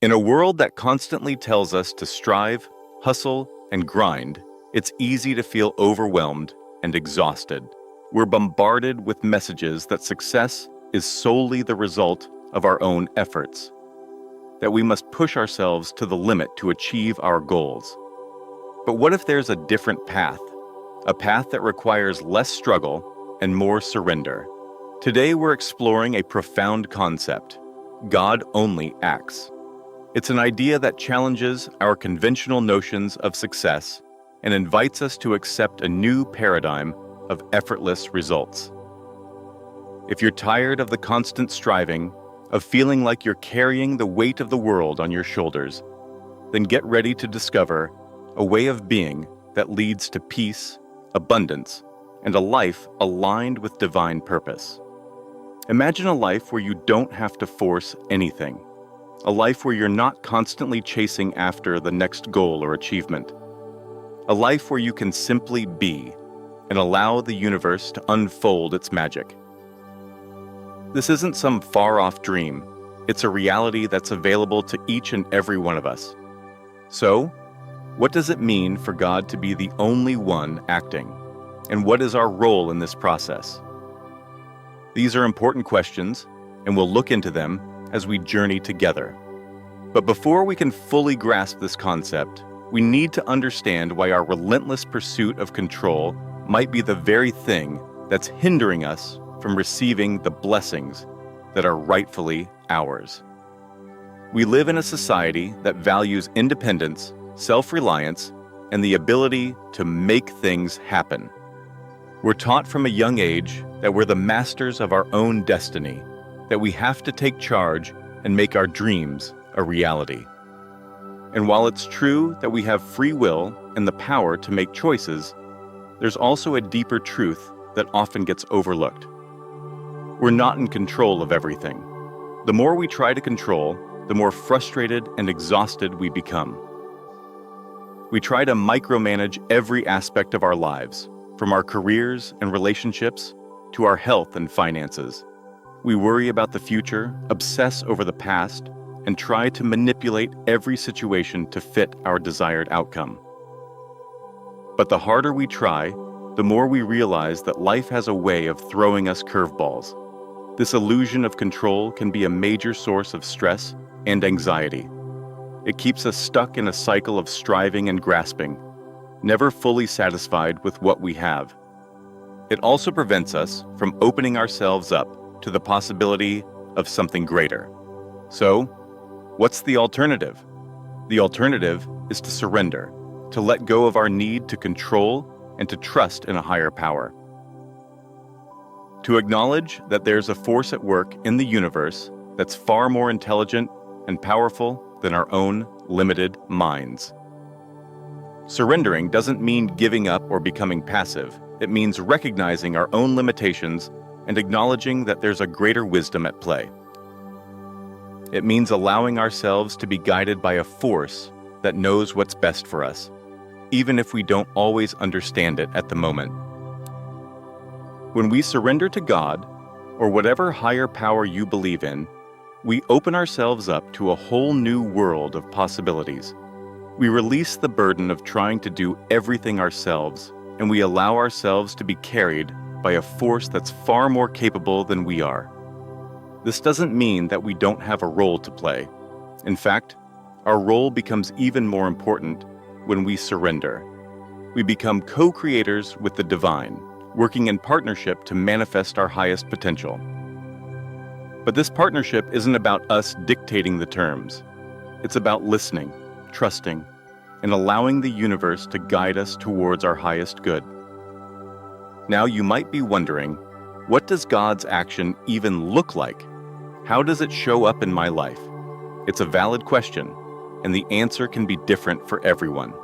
In a world that constantly tells us to strive, hustle, and grind, it's easy to feel overwhelmed and exhausted. We're bombarded with messages that success is solely the result of our own efforts, that we must push ourselves to the limit to achieve our goals. But what if there's a different path? A path that requires less struggle and more surrender. Today we're exploring a profound concept: God only acts. It's an idea that challenges our conventional notions of success and invites us to accept a new paradigm of effortless results. If you're tired of the constant striving, of feeling like you're carrying the weight of the world on your shoulders, then get ready to discover a way of being that leads to peace, abundance, and a life aligned with divine purpose. Imagine a life where you don't have to force anything. A life where you're not constantly chasing after the next goal or achievement. A life where you can simply be and allow the universe to unfold its magic. This isn't some far-off dream. It's a reality that's available to each and every one of us. So, what does it mean for God to be the only one acting? And what is our role in this process? These are important questions, and we'll look into them as we journey together. But before we can fully grasp this concept, we need to understand why our relentless pursuit of control might be the very thing that's hindering us from receiving the blessings that are rightfully ours. We live in a society that values independence, self-reliance, and the ability to make things happen. We're taught from a young age that we're the masters of our own destiny, that we have to take charge and make our dreams a reality. And while it's true that we have free will and the power to make choices, there's also a deeper truth that often gets overlooked. We're not in control of everything. The more we try to control, the more frustrated and exhausted we become. We try to micromanage every aspect of our lives, from our careers and relationships to our health and finances. We worry about the future, obsess over the past, and try to manipulate every situation to fit our desired outcome. But the harder we try, the more we realize that life has a way of throwing us curveballs. This illusion of control can be a major source of stress and anxiety. It keeps us stuck in a cycle of striving and grasping, never fully satisfied with what we have. It also prevents us from opening ourselves up to the possibility of something greater. So, what's the alternative? The alternative is to surrender, to let go of our need to control and to trust in a higher power. To acknowledge that there's a force at work in the universe that's far more intelligent and powerful than our own limited minds. Surrendering doesn't mean giving up or becoming passive. It means recognizing our own limitations and acknowledging that there's a greater wisdom at play. It means allowing ourselves to be guided by a force that knows what's best for us, even if we don't always understand it at the moment. When we surrender to God, or whatever higher power you believe in, we open ourselves up to a whole new world of possibilities. We release the burden of trying to do everything ourselves, and we allow ourselves to be carried by a force that's far more capable than we are. This doesn't mean that we don't have a role to play. In fact, our role becomes even more important when we surrender. We become co-creators with the divine, working in partnership to manifest our highest potential. But this partnership isn't about us dictating the terms. It's about listening, trusting, and allowing the universe to guide us towards our highest good. Now you might be wondering, what does God's action even look like? How does it show up in my life? It's a valid question, and the answer can be different for everyone.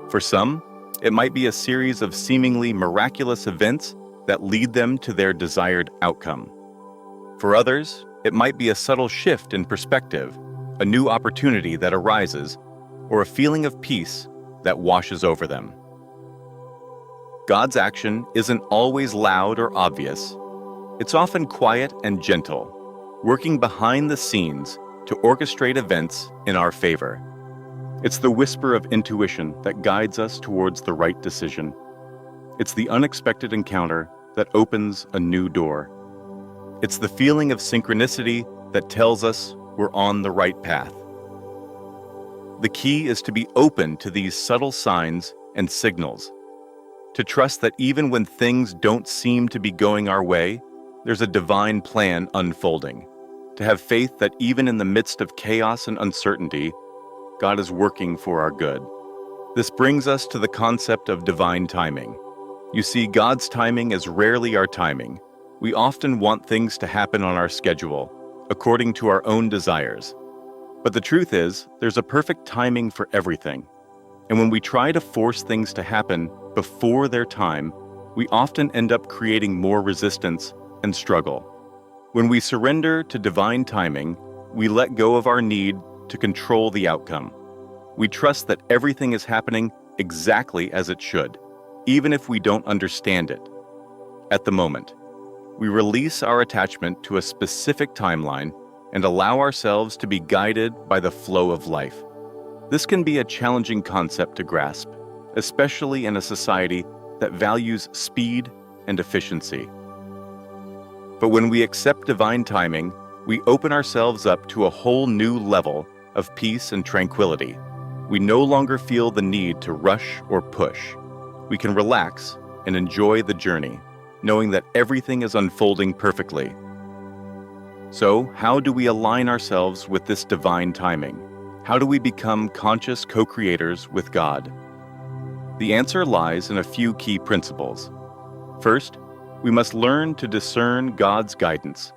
For some, it might be a series of seemingly miraculous events that lead them to their desired outcome. For others, it might be a subtle shift in perspective, a new opportunity that arises, or a feeling of peace that washes over them. God's action isn't always loud or obvious. It's often quiet and gentle, working behind the scenes to orchestrate events in our favor. It's the whisper of intuition that guides us towards the right decision. It's the unexpected encounter that opens a new door. It's the feeling of synchronicity that tells us we're on the right path. The key is to be open to these subtle signs and signals, to trust that even when things don't seem to be going our way, there's a divine plan unfolding, to have faith that even in the midst of chaos and uncertainty, God is working for our good. This brings us to the concept of divine timing. You see, God's timing is rarely our timing. We often want things to happen on our schedule, according to our own desires. But the truth is, there's a perfect timing for everything. And when we try to force things to happen before their time, we often end up creating more resistance and struggle. When we surrender to divine timing, we let go of our need to control the outcome. We trust that everything is happening exactly as it should, even if we don't understand it at the moment. We release our attachment to a specific timeline and allow ourselves to be guided by the flow of life. This can be a challenging concept to grasp, especially in a society that values speed and efficiency. But when we accept divine timing, we open ourselves up to a whole new level of peace and tranquility. We no longer feel the need to rush or push. We can relax and enjoy the journey, knowing that everything is unfolding perfectly. So, how do we align ourselves with this divine timing? How do we become conscious co-creators with God? The answer lies in a few key principles. First, we must learn to discern God's guidance.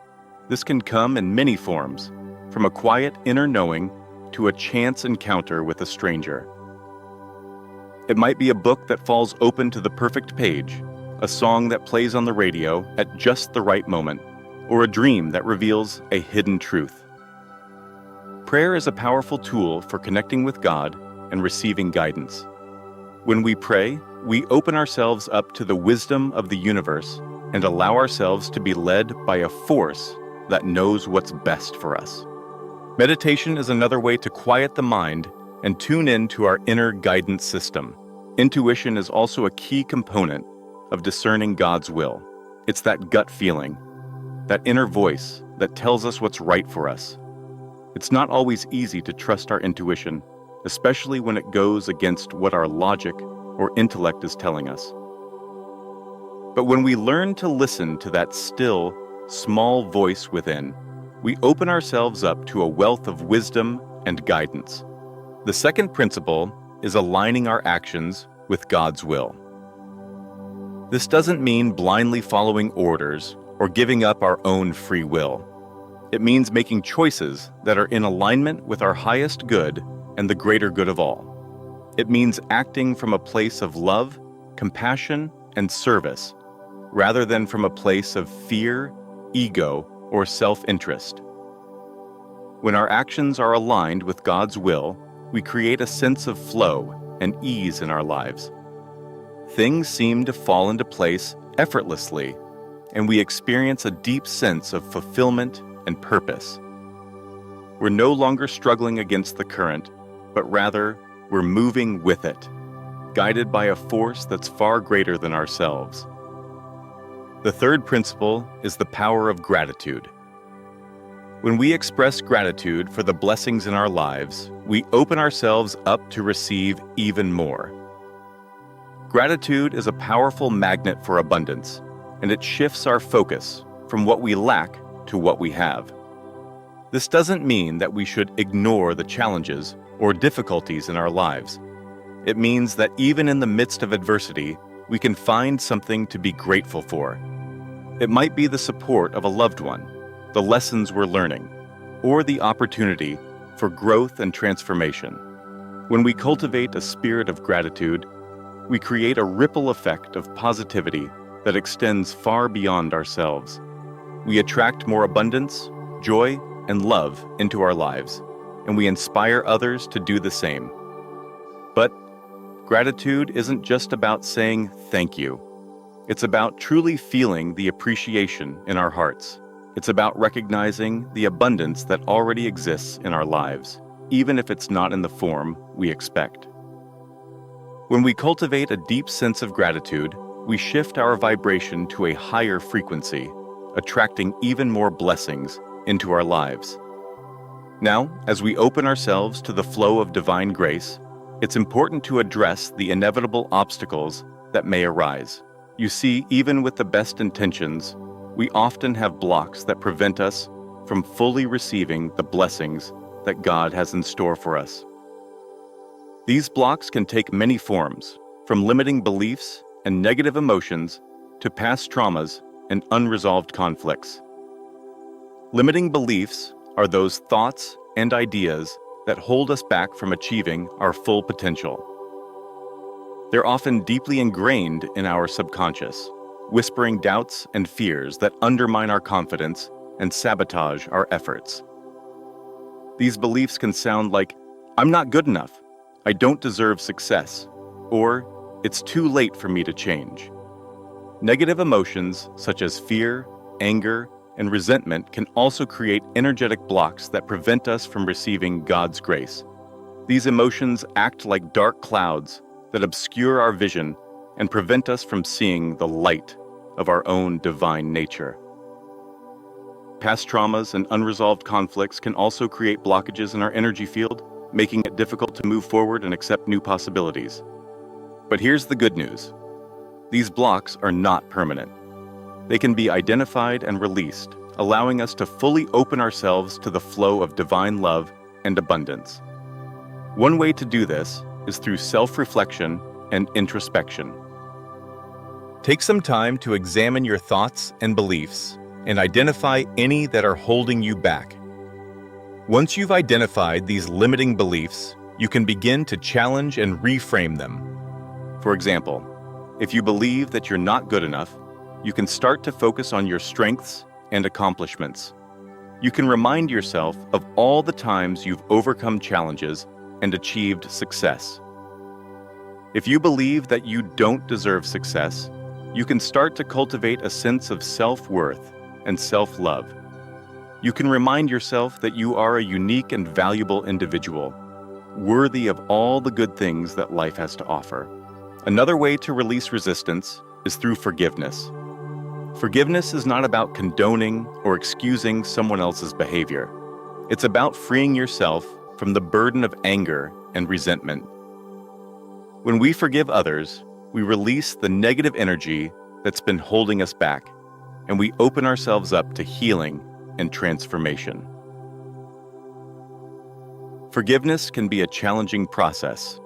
This can come in many forms, from a quiet inner knowing to a chance encounter with a stranger. It might be a book that falls open to the perfect page, a song that plays on the radio at just the right moment, or a dream that reveals a hidden truth. Prayer is a powerful tool for connecting with God and receiving guidance. When we pray, we open ourselves up to the wisdom of the universe and allow ourselves to be led by a force that knows what's best for us. Meditation is another way to quiet the mind and tune in to our inner guidance system. Intuition is also a key component of discerning God's will. It's that gut feeling, that inner voice that tells us what's right for us. It's not always easy to trust our intuition, especially when it goes against what our logic or intellect is telling us. But when we learn to listen to that still, small voice within, we open ourselves up to a wealth of wisdom and guidance. The second principle is aligning our actions with God's will. This doesn't mean blindly following orders or giving up our own free will. It means making choices that are in alignment with our highest good and the greater good of all. It means acting from a place of love, compassion, and service, rather than from a place of fear, ego, or self-interest. When our actions are aligned with God's will, we create a sense of flow and ease in our lives. Things seem to fall into place effortlessly, and we experience a deep sense of fulfillment and purpose. We're no longer struggling against the current, but rather we're moving with it, guided by a force that's far greater than ourselves. The third principle is the power of gratitude. When we express gratitude for the blessings in our lives, we open ourselves up to receive even more. Gratitude is a powerful magnet for abundance, and it shifts our focus from what we lack to what we have. This doesn't mean that we should ignore the challenges or difficulties in our lives. It means that even in the midst of adversity, we can find something to be grateful for. It might be the support of a loved one, the lessons we're learning, or the opportunity for growth and transformation. When we cultivate a spirit of gratitude, we create a ripple effect of positivity that extends far beyond ourselves. We attract more abundance, joy, and love into our lives, and we inspire others to do the same. But gratitude isn't just about saying thank you. It's about truly feeling the appreciation in our hearts. It's about recognizing the abundance that already exists in our lives, even if it's not in the form we expect. When we cultivate a deep sense of gratitude, we shift our vibration to a higher frequency, attracting even more blessings into our lives. Now, as we open ourselves to the flow of divine grace, it's important to address the inevitable obstacles that may arise. You see, even with the best intentions, we often have blocks that prevent us from fully receiving the blessings that God has in store for us. These blocks can take many forms, from limiting beliefs and negative emotions to past traumas and unresolved conflicts. Limiting beliefs are those thoughts and ideas that hold us back from achieving our full potential. They're often deeply ingrained in our subconscious, whispering doubts and fears that undermine our confidence and sabotage our efforts. These beliefs can sound like, "I'm not good enough," "I don't deserve success," or "It's too late for me to change." Negative emotions such as fear, anger, and resentment can also create energetic blocks that prevent us from receiving God's grace. These emotions act like dark clouds that obscure our vision and prevent us from seeing the light of our own divine nature. Past traumas and unresolved conflicts can also create blockages in our energy field, making it difficult to move forward and accept new possibilities. But here's the good news. These blocks are not permanent. They can be identified and released, allowing us to fully open ourselves to the flow of divine love and abundance. One way to do this is through self-reflection and introspection. Take some time to examine your thoughts and beliefs and identify any that are holding you back. Once you've identified these limiting beliefs, you can begin to challenge and reframe them. For example, if you believe that you're not good enough, you can start to focus on your strengths and accomplishments. You can remind yourself of all the times you've overcome challenges and achieved success. If you believe that you don't deserve success, you can start to cultivate a sense of self-worth and self-love. You can remind yourself that you are a unique and valuable individual, worthy of all the good things that life has to offer. Another way to release resistance is through forgiveness. Forgiveness is not about condoning or excusing someone else's behavior. It's about freeing yourself from the burden of anger and resentment. When we forgive others, we release the negative energy that's been holding us back, and we open ourselves up to healing and transformation. Forgiveness can be a challenging process,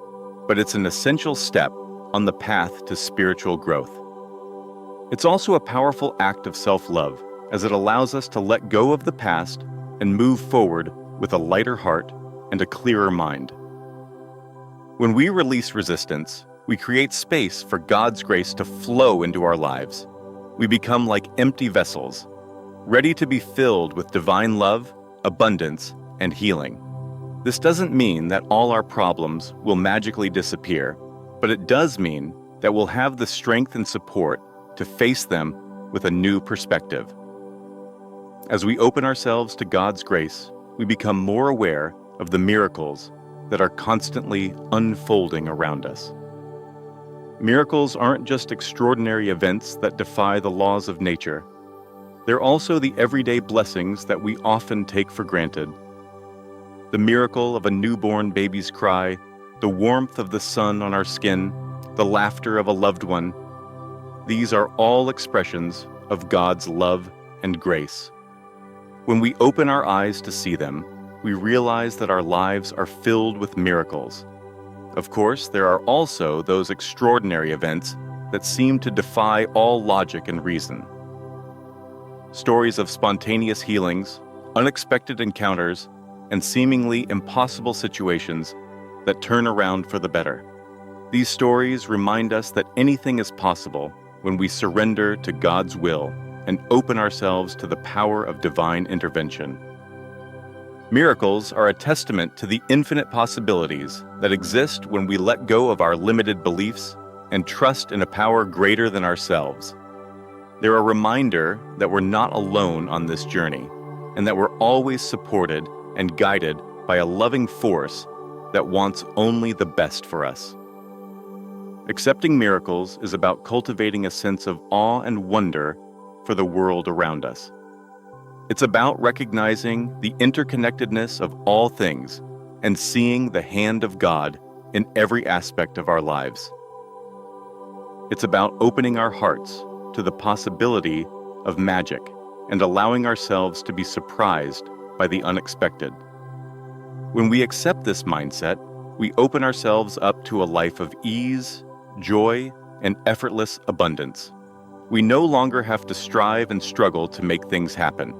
but it's an essential step on the path to spiritual growth. It's also a powerful act of self-love, as it allows us to let go of the past and move forward with a lighter heart and a clearer mind. When we release resistance, we create space for God's grace to flow into our lives. We become like empty vessels, ready to be filled with divine love, abundance, and healing. This doesn't mean that all our problems will magically disappear, but it does mean that we'll have the strength and support to face them with a new perspective. As we open ourselves to God's grace, we become more aware of the miracles that are constantly unfolding around us. Miracles aren't just extraordinary events that defy the laws of nature. They're also the everyday blessings that we often take for granted. The miracle of a newborn baby's cry, the warmth of the sun on our skin, the laughter of a loved one. These are all expressions of God's love and grace. When we open our eyes to see them, we realize that our lives are filled with miracles. Of course, there are also those extraordinary events that seem to defy all logic and reason. Stories of spontaneous healings, unexpected encounters, and seemingly impossible situations that turn around for the better. These stories remind us that anything is possible when we surrender to God's will and open ourselves to the power of divine intervention. Miracles are a testament to the infinite possibilities that exist when we let go of our limited beliefs and trust in a power greater than ourselves. They're a reminder that we're not alone on this journey, and that we're always supported and guided by a loving force that wants only the best for us. Accepting miracles is about cultivating a sense of awe and wonder for the world around us. It's about recognizing the interconnectedness of all things and seeing the hand of God in every aspect of our lives. It's about opening our hearts to the possibility of magic and allowing ourselves to be surprised by the unexpected. When we accept this mindset, we open ourselves up to a life of ease, joy, and effortless abundance. We no longer have to strive and struggle to make things happen.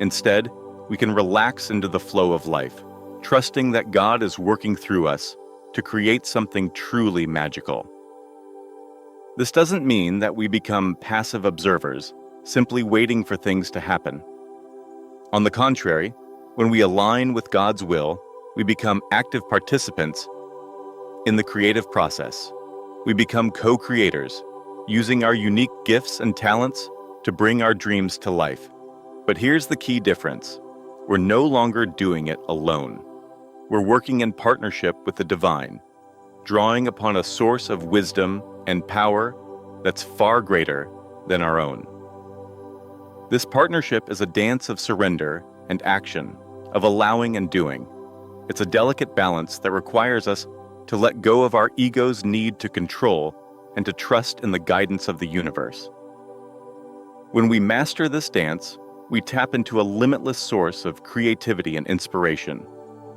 Instead, we can relax into the flow of life, trusting that God is working through us to create something truly magical. This doesn't mean that we become passive observers, simply waiting for things to happen. On the contrary, when we align with God's will, we become active participants in the creative process. We become co-creators, using our unique gifts and talents to bring our dreams to life. But here's the key difference. We're no longer doing it alone. We're working in partnership with the divine, drawing upon a source of wisdom and power that's far greater than our own. This partnership is a dance of surrender and action, of allowing and doing. It's a delicate balance that requires us to let go of our ego's need to control and to trust in the guidance of the universe. When we master this dance, we tap into a limitless source of creativity and inspiration.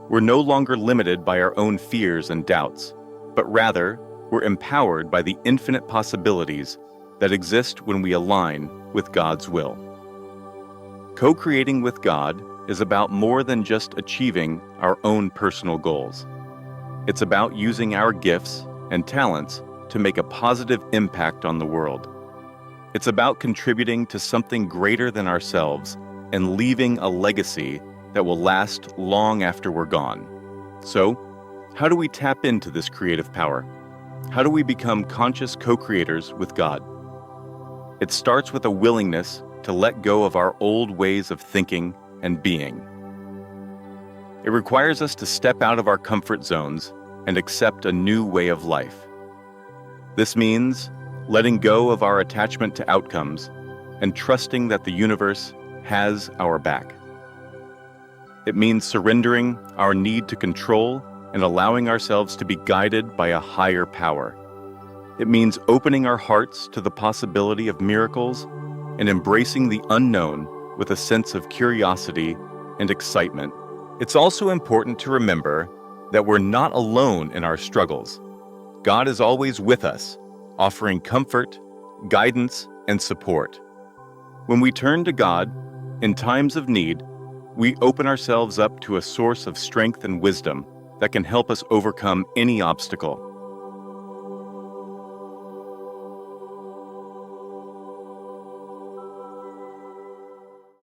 We're no longer limited by our own fears and doubts, but rather, we're empowered by the infinite possibilities that exist when we align with God's will. Co-creating with God is about more than just achieving our own personal goals. It's about using our gifts and talents to make a positive impact on the world. It's about contributing to something greater than ourselves and leaving a legacy that will last long after we're gone. So, how do we tap into this creative power? How do we become conscious co-creators with God? It starts with a willingness to let go of our old ways of thinking and being. It requires us to step out of our comfort zones and accept a new way of life. This means letting go of our attachment to outcomes and trusting that the universe has our back. It means surrendering our need to control and allowing ourselves to be guided by a higher power. It means opening our hearts to the possibility of miracles and embracing the unknown with a sense of curiosity and excitement. It's also important to remember that we're not alone in our struggles. God is always with us, offering comfort, guidance, and support. When we turn to God in times of need, we open ourselves up to a source of strength and wisdom that can help us overcome any obstacle.